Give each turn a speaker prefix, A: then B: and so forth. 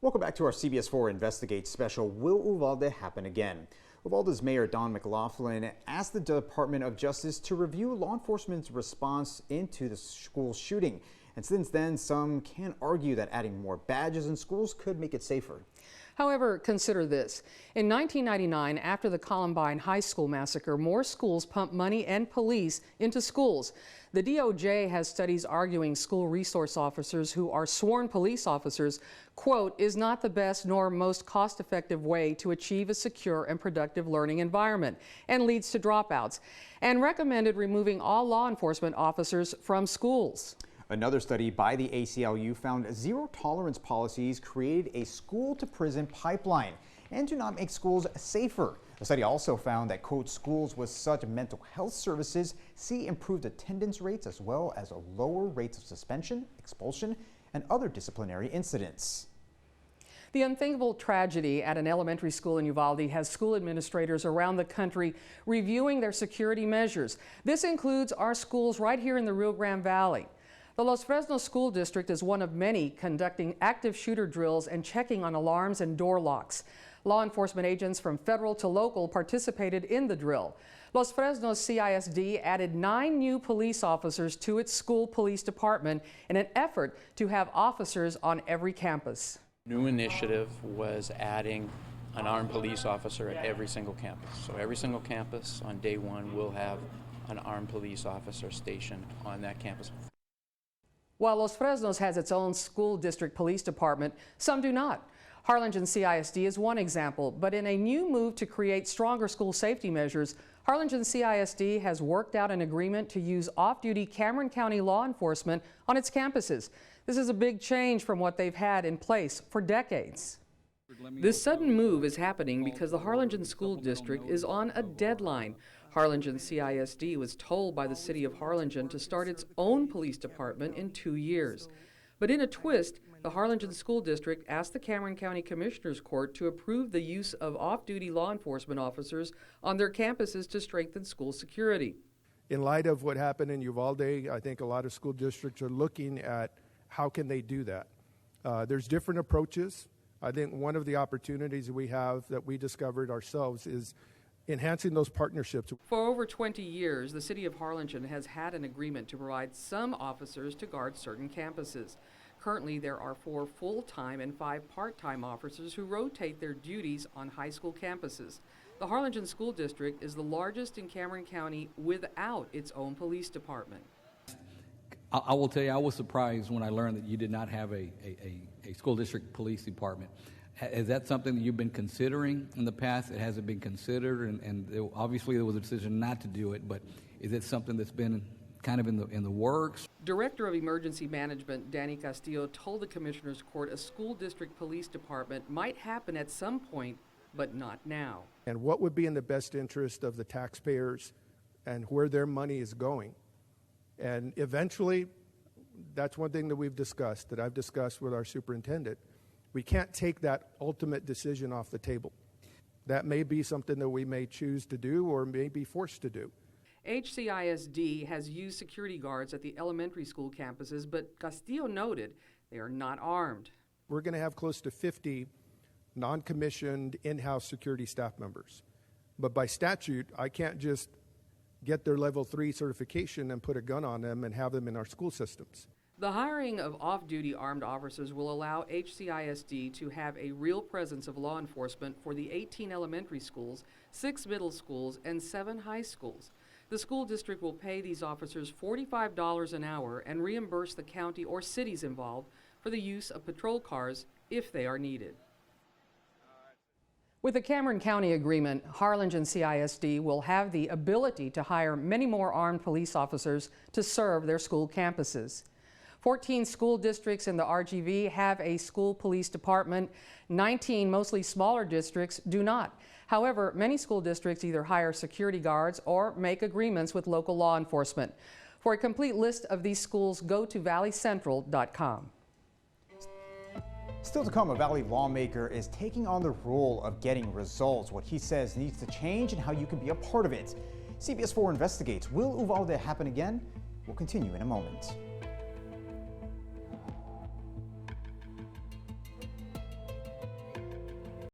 A: Welcome back to our CBS 4 Investigate special. Will Uvalde happen again? Uvalde's Mayor Don McLaughlin asked the Department of Justice to review law enforcement's response into the school shooting. And since then, some can argue that adding more badges in schools could make it safer.
B: However, consider this. In 1999, after the Columbine High School massacre, more schools pumped money and police into schools. The DOJ has studies arguing school resource officers who are sworn police officers, quote, is not the best nor most cost-effective way to achieve a secure and productive learning environment and leads to dropouts, and recommended removing all law enforcement officers from schools.
A: Another study by the ACLU found zero-tolerance policies created a school-to-prison pipeline and do not make schools safer. The study also found that, quote, schools with such mental health services see improved attendance rates as well as lower rates of suspension, expulsion, and other disciplinary incidents.
B: The unthinkable tragedy at an elementary school in Uvalde has school administrators around the country reviewing their security measures. This includes our schools right here in the Rio Grande Valley. The Los Fresnos School District is one of many conducting active shooter drills and checking on alarms and door locks. Law enforcement agents from federal to local participated in the drill. Los Fresnos CISD added 9 new police officers to its school police department in an effort to have officers on every campus.
C: New initiative was adding an armed police officer at every single campus. So every single campus on day one will have an armed police officer stationed on that campus.
B: While Los Fresnos has its own school district police department, some do not. Harlingen CISD is one example, but in a new move to create stronger school safety measures, Harlingen CISD has worked out an agreement to use off-duty Cameron County law enforcement on its campuses. This is a big change from what they've had in place for decades. This sudden move is happening because the Harlingen School District is on a deadline. Harlingen CISD was told by the city of Harlingen to start its own police department in 2 years. But in a twist, the Harlingen School District asked the Cameron County Commissioners Court to approve the use of off-duty law enforcement officers on their campuses to strengthen school security.
D: In light of what happened in Uvalde, I think a lot of school districts are looking at how can they do that. There's different approaches. I think one of the opportunities we have that we discovered ourselves is enhancing those partnerships.
B: For over 20 years, the city of Harlingen has had an agreement to provide some officers to guard certain campuses. Currently, there are 4 full-time and 5 part-time officers who rotate their duties on high school campuses. The Harlingen School District is the largest in Cameron County without its own police department.
E: I will tell you, I was surprised when I learned that you did not have a school district police department. Is that something that you've been considering in the past? It hasn't been considered, and obviously there was a decision not to do it, but is it something that's been kind of in the works?
B: Director of Emergency Management Danny Castillo told the Commissioners Court a school district police department might happen at some point, but not now.
D: And what would be in the best interest of the taxpayers and where their money is going. And eventually, that's one thing that we've discussed, that I've discussed with our superintendent. We can't take that ultimate decision off the table. That may be something that we may choose to do or may be forced to do.
B: HCISD has used security guards at the elementary school campuses, but Castillo noted they are not armed.
D: We're going to have close to 50 non-commissioned in-house security staff members. But by statute, I can't just get their level 3 certification and put a gun on them and have them in our school systems.
B: The hiring of off-duty armed officers will allow HCISD to have a real presence of law enforcement for the 18 elementary schools, 6 middle schools, and 7 high schools. The school district will pay these officers $45 an hour and reimburse the county or cities involved for the use of patrol cars if they are needed. With the Cameron County agreement, Harlingen CISD will have the ability to hire many more armed police officers to serve their school campuses. 14 school districts in the RGV have a school police department. 19, mostly smaller districts, do not. However, many school districts either hire security guards or make agreements with local law enforcement. For a complete list of these schools, go to valleycentral.com.
A: Still to come, a Valley lawmaker is taking on the role of getting results, what he says needs to change and how you can be a part of it. CBS 4 investigates. Will Uvalde happen again? We'll continue in a moment.